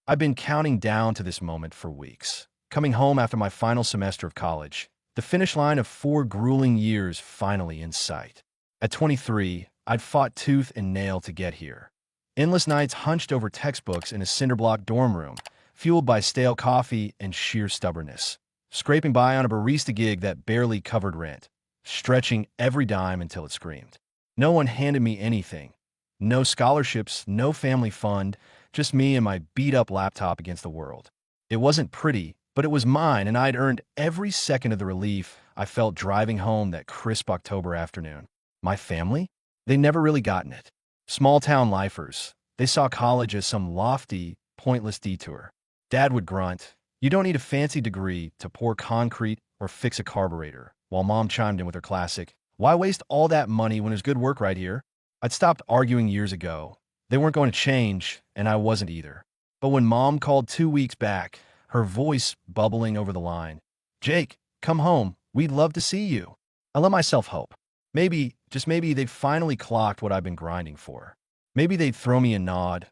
I've been counting down to this moment for weeks. Coming home after my final semester of college, the finish line of 4 grueling years finally in sight. At 23, I'd fought tooth and nail to get here. Endless nights hunched over textbooks in a cinderblock dorm room, fueled by stale coffee and sheer stubbornness. Scraping by on a barista gig that barely covered rent, stretching every dime until it screamed. No one handed me anything. No scholarships, no family fund, just me and my beat-up laptop against the world. It wasn't pretty, but it was mine, and I'd earned every second of the relief I felt driving home that crisp October afternoon. My family? They never really gotten it. Small-town lifers. They saw college as some lofty, pointless detour. Dad would grunt, "You don't need a fancy degree to pour concrete or fix a carburetor," while Mom chimed in with her classic, "Why waste all that money when there's good work right here?" I'd stopped arguing years ago. They weren't going to change, and I wasn't either. But when Mom called 2 weeks back, her voice bubbling over the line, "Jake, come home. We'd love to see you." I let myself hope. Maybe, just maybe, they'd finally clocked what I've been grinding for. Maybe they'd throw me a nod.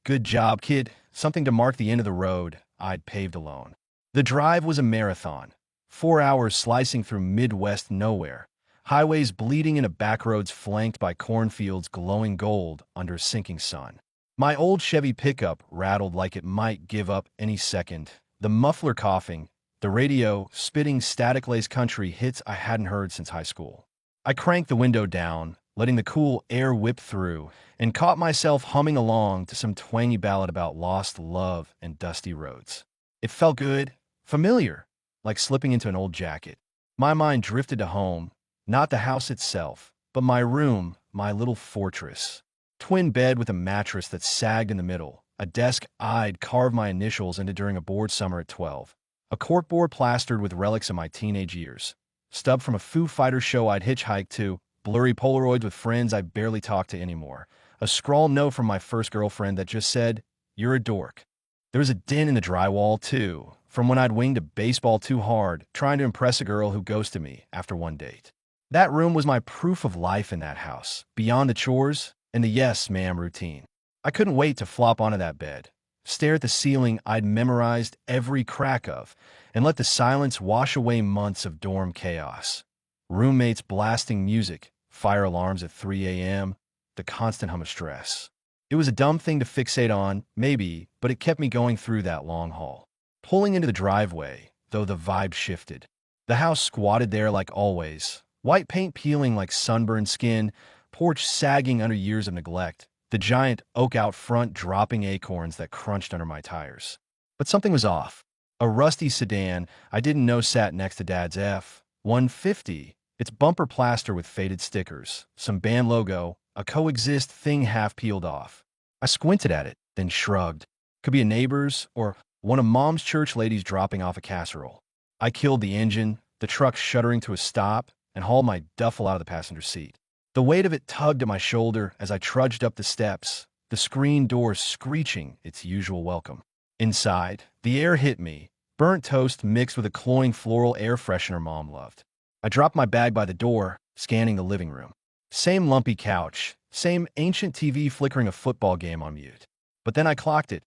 Good job, kid. Something to mark the end of the road I'd paved alone. The drive was a marathon. 4 hours slicing through Midwest nowhere. Highways bleeding into backroads flanked by cornfields glowing gold under a sinking sun. My old Chevy pickup rattled like it might give up any second, the muffler coughing, the radio spitting static-laced country hits I hadn't heard since high school. I cranked the window down, letting the cool air whip through, and caught myself humming along to some twangy ballad about lost love and dusty roads. It felt good, familiar, like slipping into an old jacket. My mind drifted to home, not the house itself, but my room, my little fortress. Twin bed with a mattress that sagged in the middle, a desk I'd carved my initials into during a bored summer at 12, a corkboard plastered with relics of my teenage years, stub from a Foo Fighters show I'd hitchhiked to, blurry Polaroids with friends I barely talk to anymore, a scrawled note from my first girlfriend that just said, "You're a dork." There was a dent in the drywall, too, from when I'd winged a baseball too hard, trying to impress a girl who ghosted me after one date. That room was my proof of life in that house, beyond the chores and the yes, ma'am routine. I couldn't wait to flop onto that bed, stare at the ceiling I'd memorized every crack of, and let the silence wash away months of dorm chaos. Roommates blasting music, fire alarms at 3 a.m., the constant hum of stress. It was a dumb thing to fixate on, maybe, but it kept me going through that long haul. Pulling into the driveway, though, the vibe shifted. The house squatted there like always, white paint peeling like sunburned skin, porch sagging under years of neglect, the giant oak out front dropping acorns that crunched under my tires. But something was off. A rusty sedan I didn't know sat next to Dad's F-150, its bumper plaster with faded stickers, some band logo, a coexist thing half peeled off. I squinted at it, then shrugged. Could be a neighbor's or one of Mom's church ladies dropping off a casserole. I killed the engine, the truck shuddering to a stop, and hauled my duffel out of the passenger seat. The weight of it tugged at my shoulder as I trudged up the steps, the screen door screeching its usual welcome. Inside, the air hit me, burnt toast mixed with a cloying floral air freshener Mom loved. I dropped my bag by the door, scanning the living room. Same lumpy couch, same ancient TV flickering a football game on mute. But then I clocked it.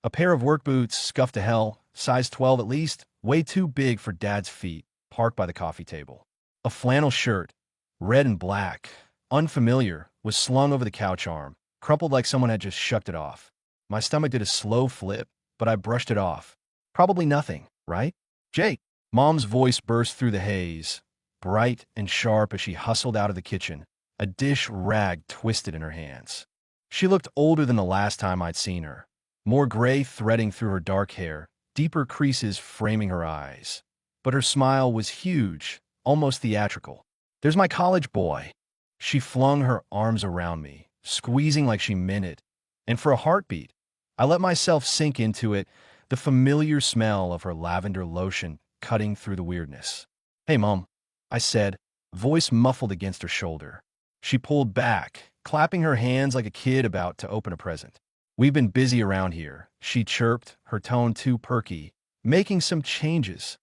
A pair of work boots, scuffed to hell, size 12 at least, way too big for Dad's feet, parked by the coffee table. A flannel shirt, red and black, unfamiliar, was slung over the couch arm, crumpled like someone had just shucked it off. My stomach did a slow flip, but I brushed it off. Probably nothing, right? "Jake!" Mom's voice burst through the haze, bright and sharp as she hustled out of the kitchen, a dish rag twisted in her hands. She looked older than the last time I'd seen her, more gray threading through her dark hair, deeper creases framing her eyes. But her smile was huge, almost theatrical. "There's my college boy." She flung her arms around me, squeezing like she meant it. And for a heartbeat, I let myself sink into it, the familiar smell of her lavender lotion cutting through the weirdness. "Hey, Mom," I said, voice muffled against her shoulder. She pulled back, clapping her hands like a kid about to open a present. "We've been busy around here," she chirped, her tone too perky, "making some changes."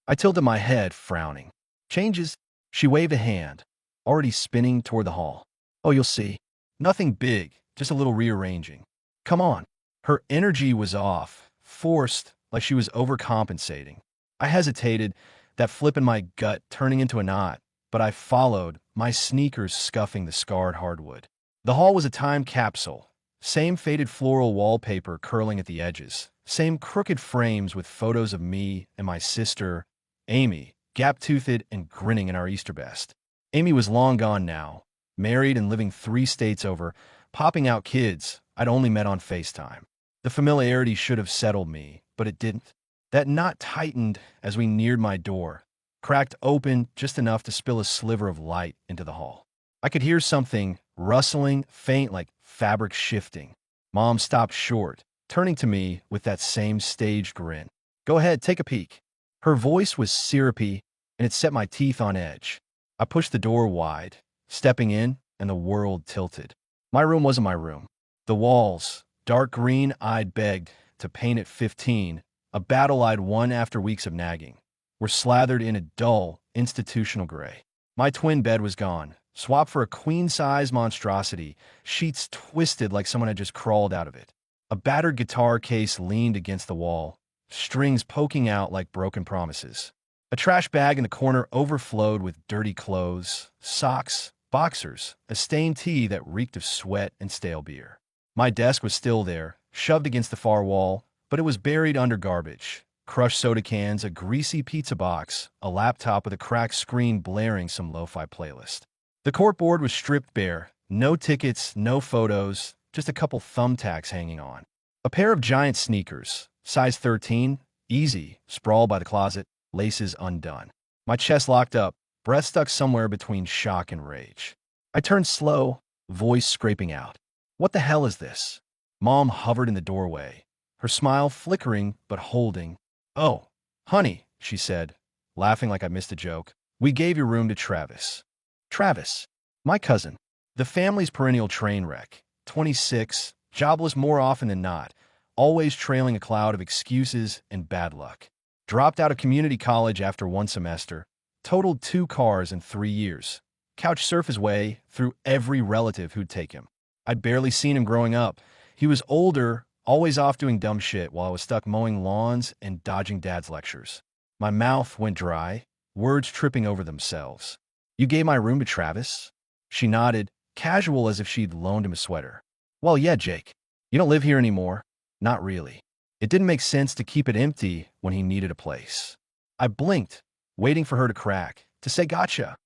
I tilted my head, frowning. "Changes?" She waved a hand, already spinning toward the hall. "Oh, you'll see. Nothing big, just a little rearranging. Come on." Her energy was off, forced, like she was overcompensating. I hesitated, that flip in my gut turning into a knot, but I followed, my sneakers scuffing the scarred hardwood. The hall was a time capsule. Same faded floral wallpaper curling at the edges. Same crooked frames with photos of me and my sister, Amy, gap-toothed and grinning in our Easter best. Amy was long gone now, married and living 3 states over, popping out kids I'd only met on FaceTime. The familiarity should have settled me, but it didn't. That knot tightened as we neared my door, cracked open just enough to spill a sliver of light into the hall. I could hear something rustling, faint like fabric shifting. Mom stopped short, turning to me with that same staged grin. "Go ahead, take a peek." Her voice was syrupy, and it set my teeth on edge. I pushed the door wide, stepping in, and the world tilted. My room wasn't my room. The walls, dark green I'd begged to paint at 15, a battle I'd won after weeks of nagging, were slathered in a dull, institutional gray. My twin bed was gone, swapped for a queen-size monstrosity, sheets twisted like someone had just crawled out of it. A battered guitar case leaned against the wall, strings poking out like broken promises. A trash bag in the corner overflowed with dirty clothes, socks, boxers, a stained tee that reeked of sweat and stale beer. My desk was still there, shoved against the far wall, but it was buried under garbage. Crushed soda cans, a greasy pizza box, a laptop with a cracked screen blaring some lo-fi playlist. The corkboard was stripped bare, no tickets, no photos, just a couple thumbtacks hanging on. A pair of giant sneakers, size 13, easy, sprawled by the closet, laces undone. My chest locked up, breath stuck somewhere between shock and rage. I turned slow, voice scraping out. "What the hell is this?" Mom hovered in the doorway, her smile flickering but holding. "Oh, honey," she said, laughing like I missed a joke. "We gave your room to Travis." Travis, my cousin. The family's perennial train wreck. 26, jobless more often than not, always trailing a cloud of excuses and bad luck. Dropped out of community college after 1 semester, totaled 2 cars in 3 years. Couch surf his way through every relative who'd take him. I'd barely seen him growing up. He was older, always off doing dumb shit while I was stuck mowing lawns and dodging dad's lectures. My mouth went dry, words tripping over themselves. "You gave my room to Travis?" She nodded, casual as if she'd loaned him a sweater. "Well, yeah, Jake. You don't live here anymore." "Not really." It didn't make sense to keep it empty when he needed a place. I blinked, waiting for her to crack, to say gotcha.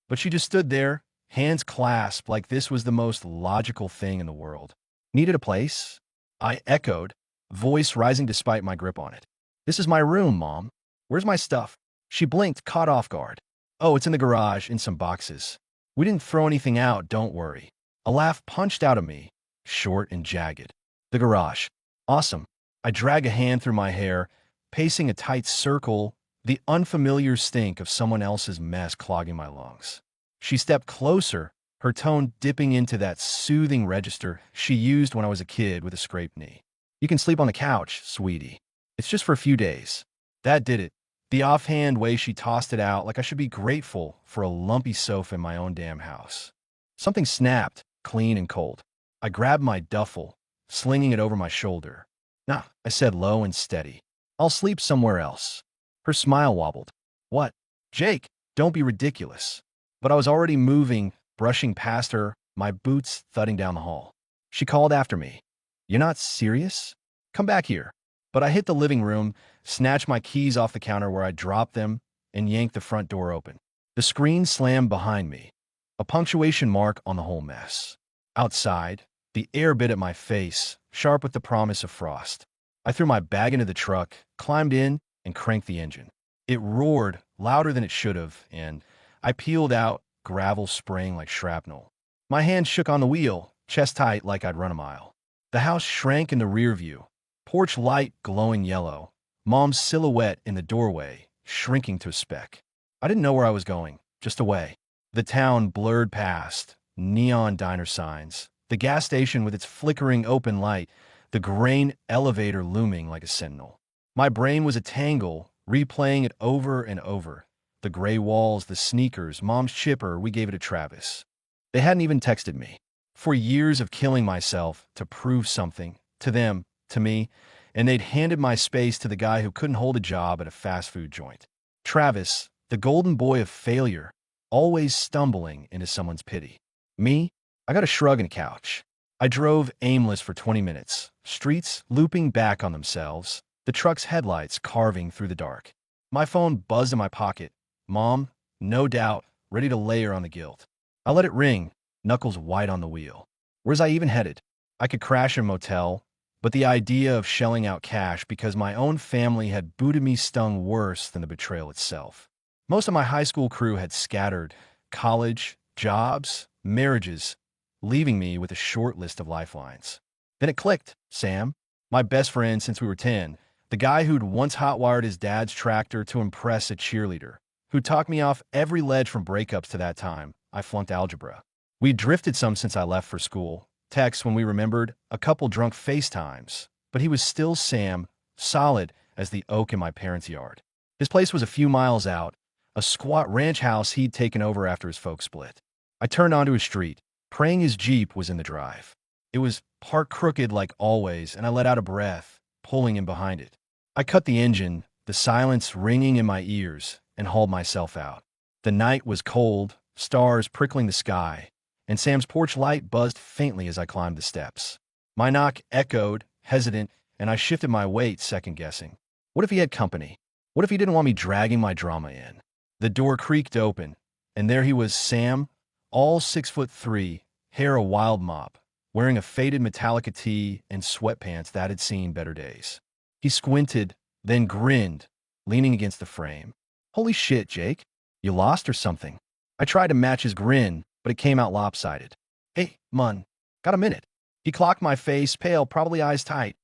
But she just stood there, hands clasped like this was the most logical thing in the world. "Needed a place?" I echoed, voice rising despite my grip on it. "This is my room, Mom. Where's my stuff?" She blinked, caught off guard. "Oh, it's in the garage, in some boxes. We didn't throw anything out, don't worry." A laugh punched out of me, short and jagged. "The garage. Awesome." I drag a hand through my hair, pacing a tight circle, the unfamiliar stink of someone else's mess clogging my lungs. She stepped closer, her tone dipping into that soothing register she used when I was a kid with a scraped knee. "You can sleep on the couch, sweetie. It's just for a few days." That did it. The offhand way she tossed it out like I should be grateful for a lumpy sofa in my own damn house. Something snapped, clean and cold. I grabbed my duffel, slinging it over my shoulder. "Nah," I said low and steady. "I'll sleep somewhere else." Her smile wobbled. "What?" "Jake, don't be ridiculous." But I was already moving, brushing past her, my boots thudding down the hall. She called after me. "You're not serious? Come back here." But I hit the living room, snatched my keys off the counter where I dropped them, and yanked the front door open. The screen slammed behind me, a punctuation mark on the whole mess. Outside, the air bit at my face, sharp with the promise of frost. I threw my bag into the truck, climbed in, and cranked the engine. It roared, louder than it should have, and I peeled out, gravel spraying like shrapnel. My hand shook on the wheel, chest tight like I'd run a mile. The house shrank in the rear view, porch light glowing yellow, Mom's silhouette in the doorway, shrinking to a speck. I didn't know where I was going, just away. The town blurred past, neon diner signs, the gas station with its flickering open light, the grain elevator looming like a sentinel. My brain was a tangle, replaying it over and over. The gray walls, the sneakers, Mom's chipper, we gave it to Travis. They hadn't even texted me. For years of killing myself to prove something, to them, to me, and they'd handed my space to the guy who couldn't hold a job at a fast food joint. Travis, the golden boy of failure, always stumbling into someone's pity. Me, I got a shrug and a couch. I drove aimless for 20 minutes, streets looping back on themselves, the truck's headlights carving through the dark. My phone buzzed in my pocket. Mom, no doubt, ready to layer on the guilt. I let it ring, knuckles white on the wheel. Where's I even headed? I could crash a motel, but the idea of shelling out cash because my own family had booted me stung worse than the betrayal itself. Most of my high school crew had scattered, college, jobs, marriages, leaving me with a short list of lifelines. Then it clicked. Sam, my best friend since we were 10, the guy who'd once hotwired his dad's tractor to impress a cheerleader, who talked me off every ledge from breakups to that time I flunked algebra. We'd drifted some since I left for school, texts when we remembered, a couple drunk FaceTimes, but he was still Sam, solid as the oak in my parents' yard. His place was a few miles out, a squat ranch house he'd taken over after his folks split. I turned onto his street, praying his Jeep was in the drive. It was parked crooked like always, and I let out a breath, pulling in behind it. I cut the engine, the silence ringing in my ears, and hauled myself out. The night was cold, stars prickling the sky, and Sam's porch light buzzed faintly as I climbed the steps. My knock echoed, hesitant, and I shifted my weight, second-guessing. What if he had company? What if he didn't want me dragging my drama in? The door creaked open, and there he was, Sam, all 6'3", hair a wild mop, wearing a faded Metallica tee and sweatpants that had seen better days. He squinted, then grinned, leaning against the frame. Holy shit, Jake. You lost or something? I tried to match his grin, but it came out lopsided. Hey, mun, got a minute? He clocked my face, pale, probably eyes tight,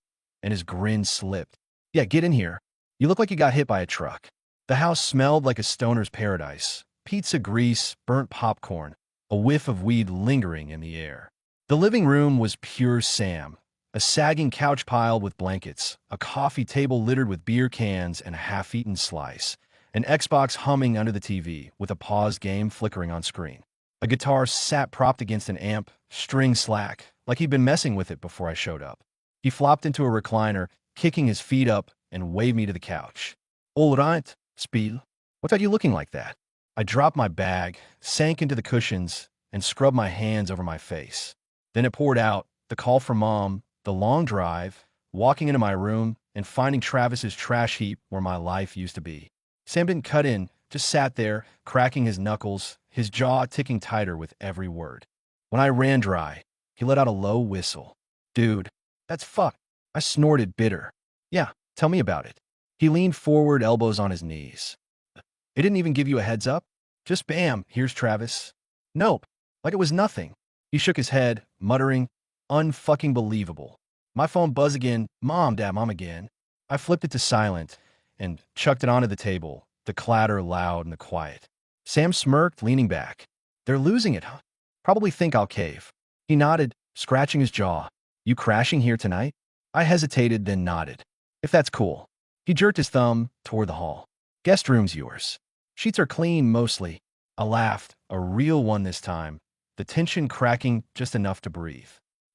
and his grin slipped. Yeah, get in here. You look like you got hit by a truck. The house smelled like a stoner's paradise. Pizza grease, burnt popcorn, a whiff of weed lingering in the air. The living room was pure Sam. A sagging couch piled with blankets, a coffee table littered with beer cans and a half-eaten slice, an Xbox humming under the TV with a paused game flickering on screen. A guitar sat propped against an amp, string slack, like he'd been messing with it before I showed up. He flopped into a recliner, kicking his feet up, and waved me to the couch. All right, Spiel. What got you looking like that? I dropped my bag, sank into the cushions, and scrubbed my hands over my face. Then it poured out, the call from Mom, the long drive, walking into my room, and finding Travis's trash heap where my life used to be. Sam didn't cut in, just sat there, cracking his knuckles, his jaw ticking tighter with every word. When I ran dry, he let out a low whistle. Dude, that's fucked. I snorted bitter. Yeah, tell me about it. He leaned forward, elbows on his knees. It didn't even give you a heads up? Just bam, here's Travis. Nope, like it was nothing. He shook his head, muttering, unfucking believable. My phone buzzed again, Mom, Dad, Mom again. I flipped it to silent and chucked it onto the table, the clatter loud in the quiet. Sam smirked, leaning back. They're losing it, huh? Probably think I'll cave. He nodded, scratching his jaw. You crashing here tonight? I hesitated, then nodded. If that's cool. He jerked his thumb toward the hall. Guest room's yours. Sheets are clean, mostly. I laughed, a real one this time, the tension cracking just enough to breathe.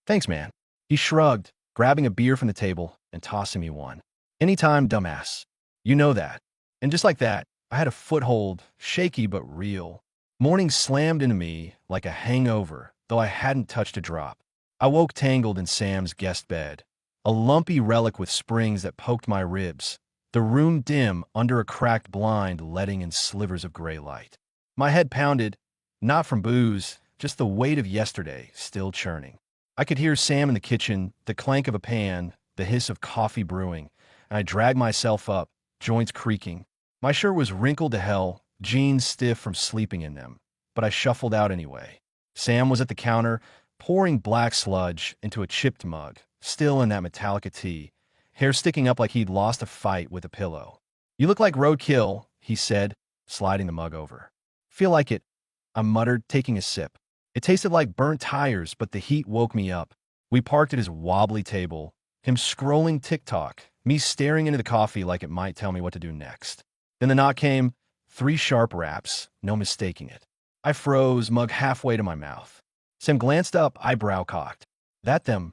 Thanks, man. He shrugged, grabbing a beer from the table and tossing me one. Anytime, dumbass. You know that. And just like that, I had a foothold, shaky but real. Morning slammed into me like a hangover, though I hadn't touched a drop. I woke tangled in Sam's guest bed, a lumpy relic with springs that poked my ribs, the room dim under a cracked blind letting in slivers of gray light. My head pounded, not from booze, just the weight of yesterday still churning. I could hear Sam in the kitchen, the clank of a pan, the hiss of coffee brewing, and I dragged myself up, joints creaking. My shirt was wrinkled to hell, jeans stiff from sleeping in them, but I shuffled out anyway. Sam was at the counter, pouring black sludge into a chipped mug, still in that Metallica tee, hair sticking up like he'd lost a fight with a pillow. You look like roadkill, he said, sliding the mug over. Feel like it, I muttered, taking a sip. It tasted like burnt tires, but the heat woke me up. We parked at his wobbly table, him scrolling TikTok, me staring into the coffee like it might tell me what to do next. Then the knock came, 3 sharp raps, no mistaking it. I froze, mug halfway to my mouth. Sam glanced up, eyebrow cocked. That them?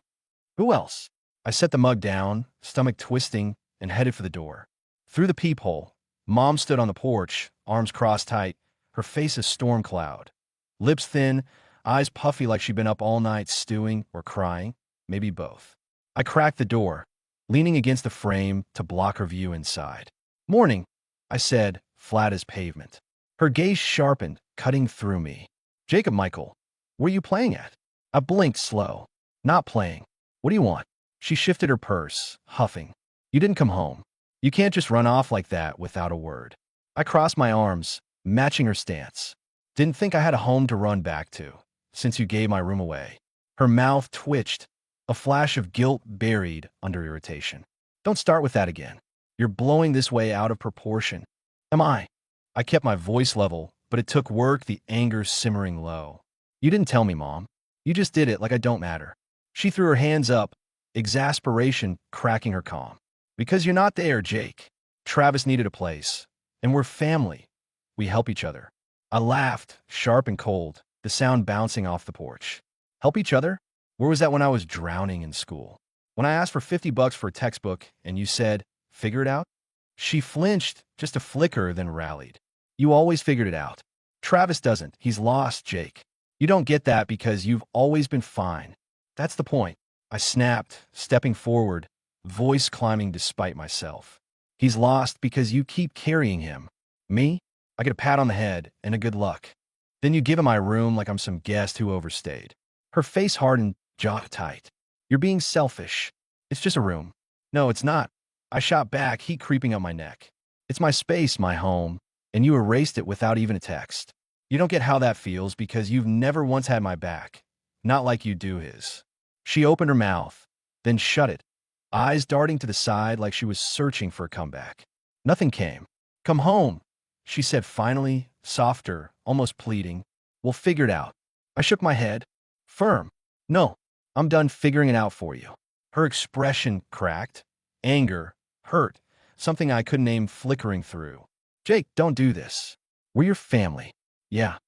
Who else? I set the mug down, stomach twisting, and headed for the door. Through the peephole, Mom stood on the porch, arms crossed tight, her face a storm cloud. Lips thin, eyes puffy like she'd been up all night stewing or crying, maybe both. I cracked the door, leaning against the frame to block her view inside. "Morning," I said, flat as pavement. Her gaze sharpened, cutting through me. "Jacob Michael, where you playing at?" I blinked slow. "Not playing. What do you want?" She shifted her purse, huffing. "You didn't come home. You can't just run off like that without a word." I crossed my arms, matching her stance. "Didn't think I had a home to run back to, since you gave my room away." Her mouth twitched, a flash of guilt buried under irritation. "Don't start with that again. You're blowing this way out of proportion." "Am I?" I kept my voice level, but it took work, the anger simmering low. "You didn't tell me, Mom. You just did it like I don't matter." She threw her hands up, exasperation cracking her calm. "Because you're not there, Jake. Travis needed a place, and we're family. We help each other." I laughed, sharp and cold, the sound bouncing off the porch. "Help each other? Where was that when I was drowning in school? When I asked for $50 for a textbook and you said, 'Figure it out'?" She flinched, just a flicker, then rallied. "You always figured it out. Travis doesn't. He's lost, Jake. You don't get that because you've always been fine. That's the point." I snapped, stepping forward, voice climbing despite myself. "He's lost because you keep carrying him. Me? I get a pat on the head and a good luck. Then you give him my room like I'm some guest who overstayed." Her face hardened, jaw tight. "You're being selfish. It's just a room." "No, it's not." I shot back, heat creeping up my neck. "It's my space, my home, and you erased it without even a text. You don't get how that feels because you've never once had my back. Not like you do his." She opened her mouth, then shut it, eyes darting to the side like she was searching for a comeback. Nothing came. "Come home," she said finally, softer, almost pleading. "We'll figure it out." I shook my head, firm. "No, I'm done figuring it out for you." Her expression cracked, anger, hurt, something I couldn't name flickering through. "Jake, don't do this. We're your family." "Yeah."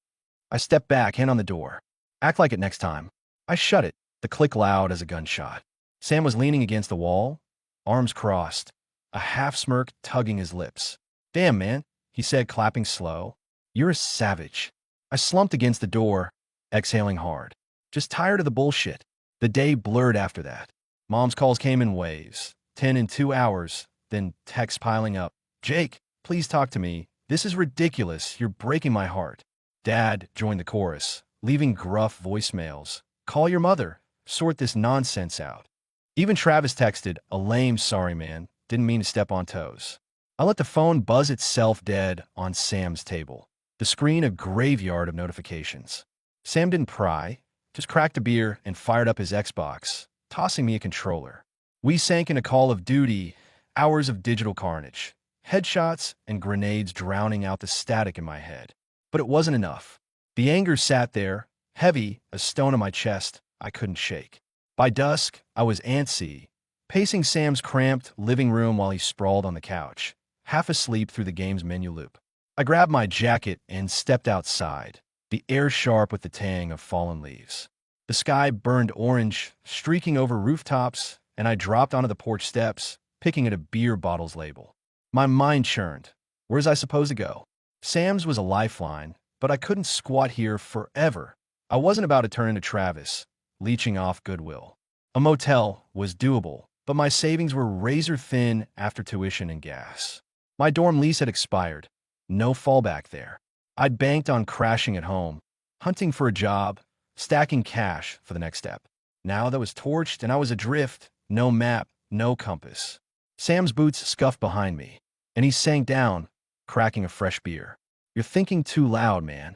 I stepped back, hand on the door. "Act like it next time." I shut it, the click loud as a gunshot. Sam was leaning against the wall, arms crossed, a half-smirk tugging his lips. "Damn, man," he said, clapping slow. "You're a savage." I slumped against the door, exhaling hard. Just tired of the bullshit. The day blurred after that. Mom's calls came in waves, 10 in 2 hours, then texts piling up. "Jake, please talk to me. This is ridiculous. You're breaking my heart." Dad joined the chorus, leaving gruff voicemails. "Call your mother. Sort this nonsense out." Even Travis texted, a lame "sorry, man. Didn't mean to step on toes." I let the phone buzz itself dead on Sam's table, the screen a graveyard of notifications. Sam didn't pry, just cracked a beer and fired up his Xbox, tossing me a controller. We sank into Call of Duty, hours of digital carnage, headshots and grenades drowning out the static in my head. But it wasn't enough. The anger sat there, heavy, a stone on my chest I couldn't shake. By dusk, I was antsy, pacing Sam's cramped living room while he sprawled on the couch, half asleep through the game's menu loop. I grabbed my jacket and stepped outside, the air sharp with the tang of fallen leaves. The sky burned orange, streaking over rooftops, and I dropped onto the porch steps, picking at a beer bottle's label. My mind churned. Where was I supposed to go? Sam's was a lifeline, but I couldn't squat here forever. I wasn't about to turn into Travis, leeching off goodwill. A motel was doable, but my savings were razor thin after tuition and gas. My dorm lease had expired. No fallback there. I'd banked on crashing at home, hunting for a job, stacking cash for the next step. Now that was torched and I was adrift, no map, no compass. Sam's boots scuffed behind me, and he sank down, cracking a fresh beer. "You're thinking too loud, man."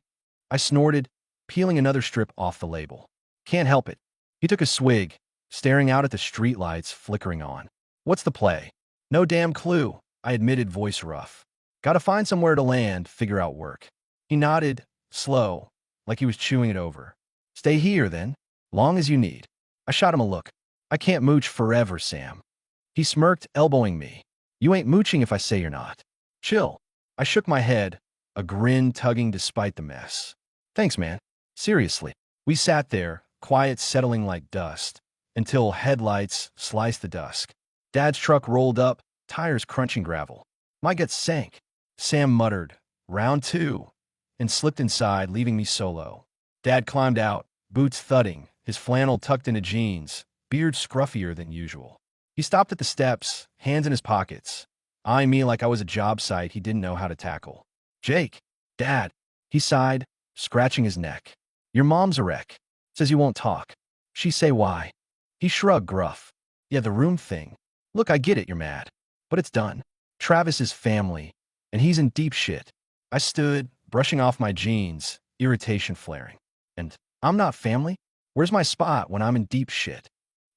I snorted, peeling another strip off the label. "Can't help it." He took a swig, staring out at the streetlights flickering on. "What's the play?" "No damn clue," I admitted, voice rough. "Gotta find somewhere to land, figure out work." He nodded, slow, like he was chewing it over. "Stay here, then. Long as you need." I shot him a look. "I can't mooch forever, Sam." He smirked, elbowing me. "You ain't mooching if I say you're not." "Chill." I shook my head, a grin tugging despite the mess. "Thanks, man. Seriously." We sat there, quiet settling like dust, until headlights sliced the dusk. Dad's truck rolled up, tires crunching gravel. My gut sank. Sam muttered, "Round two," and slipped inside, leaving me solo. Dad climbed out, boots thudding, his flannel tucked into jeans, beard scruffier than usual. He stopped at the steps, hands in his pockets, eyeing me like I was a job site he didn't know how to tackle. "Jake, Dad," he sighed, scratching his neck. "Your mom's a wreck. Says you won't talk." "She say why?" He shrugged gruff. "Yeah, the room thing. Look, I get it, you're mad. But it's done. Travis is family, and he's in deep shit." I stood, brushing off my jeans, irritation flaring. "And I'm not family? Where's my spot when I'm in deep shit?"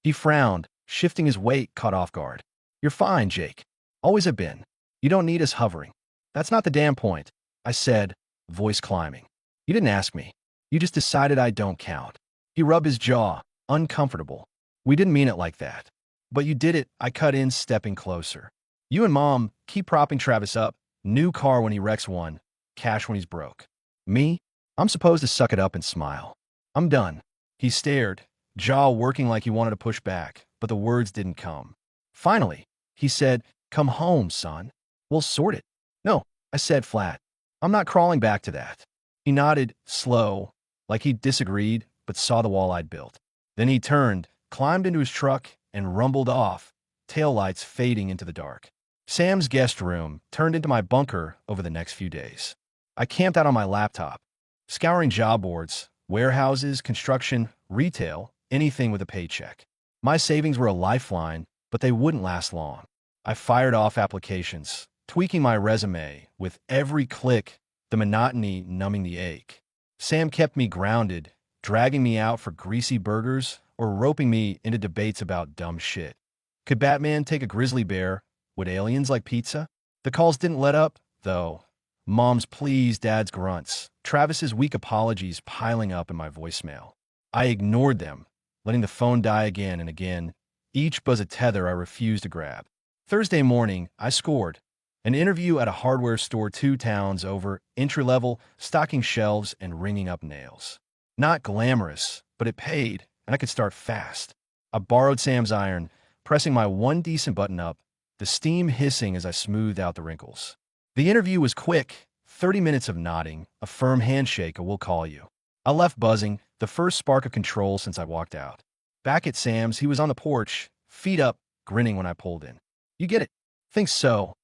He frowned, shifting his weight, caught off guard. "You're fine, Jake. Always have been. You don't need us hovering." "That's not the damn point," I said, voice climbing. "You didn't ask me. You just decided I don't count." He rubbed his jaw, uncomfortable. "We didn't mean it like that. But you did it," I cut in, stepping closer. "You and Mom keep propping Travis up. New car when he wrecks one, cash when he's broke. Me? I'm supposed to suck it up and smile. I'm done." He stared, jaw working like he wanted to push back, but the words didn't come. Finally, he said, "Come home, son. We'll sort it." "No," I said flat. "I'm not crawling back to that." He nodded, slow, like he disagreed, but saw the wall I'd built. Then he turned, climbed into his truck, and rumbled off, taillights fading into the dark. Sam's guest room turned into my bunker over the next few days. I camped out on my laptop, scouring job boards, warehouses, construction, retail, anything with a paycheck. My savings were a lifeline, but they wouldn't last long. I fired off applications, tweaking my resume with every click, the monotony numbing the ache. Sam kept me grounded, dragging me out for greasy burgers or roping me into debates about dumb shit. Could Batman take a grizzly bear? Would aliens like pizza? The calls didn't let up, though. Mom's pleas, Dad's grunts, Travis's weak apologies piling up in my voicemail. I ignored them, letting the phone die again and again, each buzz a tether I refused to grab. Thursday morning, I scored. An interview at a hardware store 2 towns over, entry-level, stocking shelves and ringing up nails. Not glamorous, but it paid, and I could start fast. I borrowed Sam's iron, pressing my one decent button up, the steam hissing as I smoothed out the wrinkles. The interview was quick, 30 minutes of nodding, a firm handshake, a "we'll call you." I left buzzing, the first spark of control since I walked out. Back at Sam's, he was on the porch, feet up, grinning when I pulled in. "You get it?" "Think so,"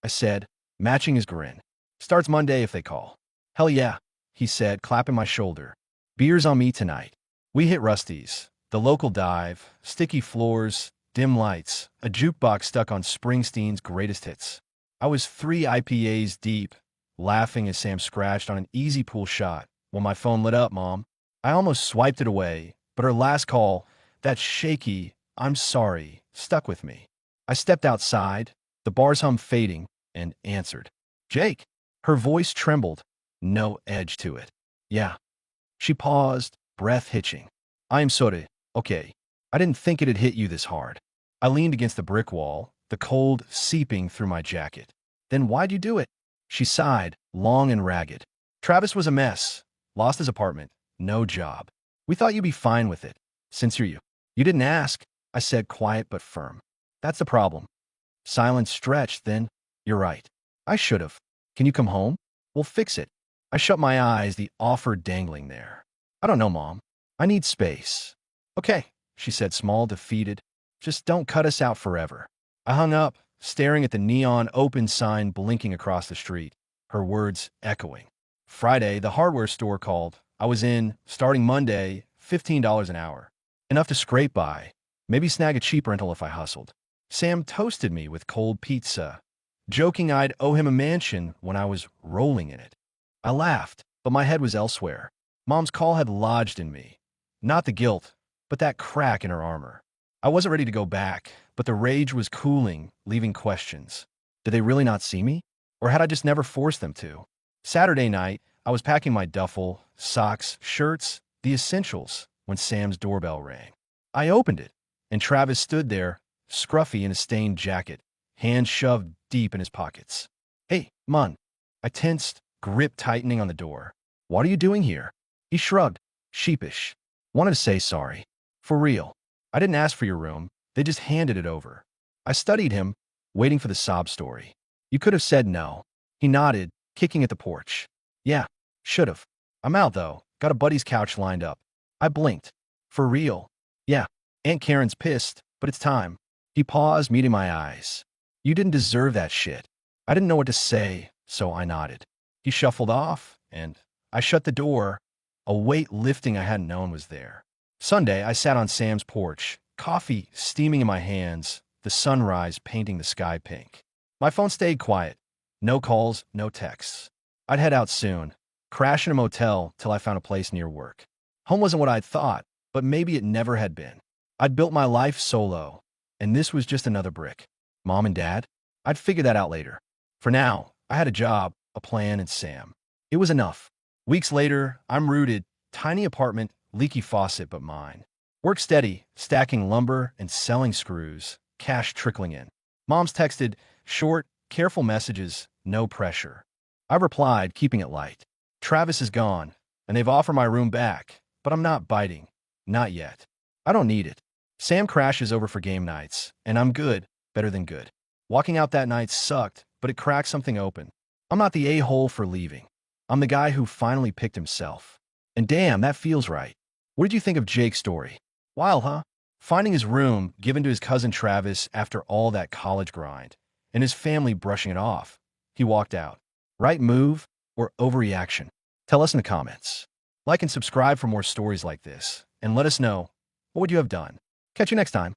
I said, matching his grin. "Starts Monday if they call." "Hell yeah," he said, clapping my shoulder. "Beers on me tonight." We hit Rusty's, the local dive, sticky floors, dim lights, a jukebox stuck on Springsteen's greatest hits. I was 3 IPAs deep, laughing as Sam scratched on an easy pool shot when my phone lit up. "Mom." I almost swiped it away, but her last call, that shaky, "I'm sorry," stuck with me. I stepped outside, the bar's hum fading, and answered. "Jake." Her voice trembled, no edge to it. "Yeah." She paused, breath hitching. "I'm sorry. Okay. I didn't think it'd hit you this hard." I leaned against the brick wall, the cold seeping through my jacket. "Then why'd you do it?" She sighed, long and ragged. "Travis was a mess. Lost his apartment. No job. We thought you'd be fine with it. Since you're you. You didn't ask," I said, quiet but firm. "That's the problem." Silence stretched, then, "You're right. I should've. Can you come home? We'll fix it." I shut my eyes, the offer dangling there. "I don't know, Mom. I need space." "Okay," she said, small, defeated. "Just don't cut us out forever." I hung up, staring at the neon open sign blinking across the street, her words echoing. Friday, the hardware store called. I was in, starting Monday, $15 an hour. Enough to scrape by, maybe snag a cheap rental if I hustled. Sam toasted me with cold pizza, joking I'd owe him a mansion when I was rolling in it. I laughed, but my head was elsewhere. Mom's call had lodged in me. Not the guilt, but that crack in her armor. I wasn't ready to go back, but the rage was cooling, leaving questions. Did they really not see me? Or had I just never forced them to? Saturday night, I was packing my duffel, socks, shirts, the essentials, when Sam's doorbell rang. I opened it, and Travis stood there, scruffy in a stained jacket, hands shoved deep in his pockets. "Hey, Mun." I tensed, grip tightening on the door. "What are you doing here?" He shrugged, sheepish. "Wanted to say sorry. For real." I didn't ask for your room. They just handed it over. I studied him, waiting for the sob story. You could have said no. He nodded, kicking at the porch. Yeah, should have. I'm out, though. Got a buddy's couch lined up. I blinked. For real? Yeah. Aunt Karen's pissed, but it's time. He paused, meeting my eyes. You didn't deserve that shit. I didn't know what to say, so I nodded. He shuffled off, and I shut the door. A weight lifting I hadn't known was there. Sunday, I sat on Sam's porch, coffee steaming in my hands, the sunrise painting the sky pink. My phone stayed quiet. No calls, no texts. I'd head out soon, crash in a motel till I found a place near work. Home wasn't what I'd thought, but maybe it never had been. I'd built my life solo, and this was just another brick. Mom and Dad? I'd figure that out later. For now, I had a job, a plan, and Sam. It was enough. Weeks later, I'm rooted, tiny apartment, leaky faucet but mine. Work steady, stacking lumber and selling screws, cash trickling in. Mom's texted, short, careful messages, no pressure. I replied, keeping it light. Travis is gone, and they've offered my room back, but I'm not biting. Not yet. I don't need it. Sam crashes over for game nights, and I'm good, better than good. Walking out that night sucked, but it cracked something open. I'm not the a-hole for leaving. I'm the guy who finally picked himself. And damn, that feels right. What did you think of Jake's story? Wild, huh? Finding his room given to his cousin Travis after all that college grind, and his family brushing it off. He walked out. Right move or overreaction? Tell us in the comments. Like and subscribe for more stories like this, and let us know, what would you have done? Catch you next time.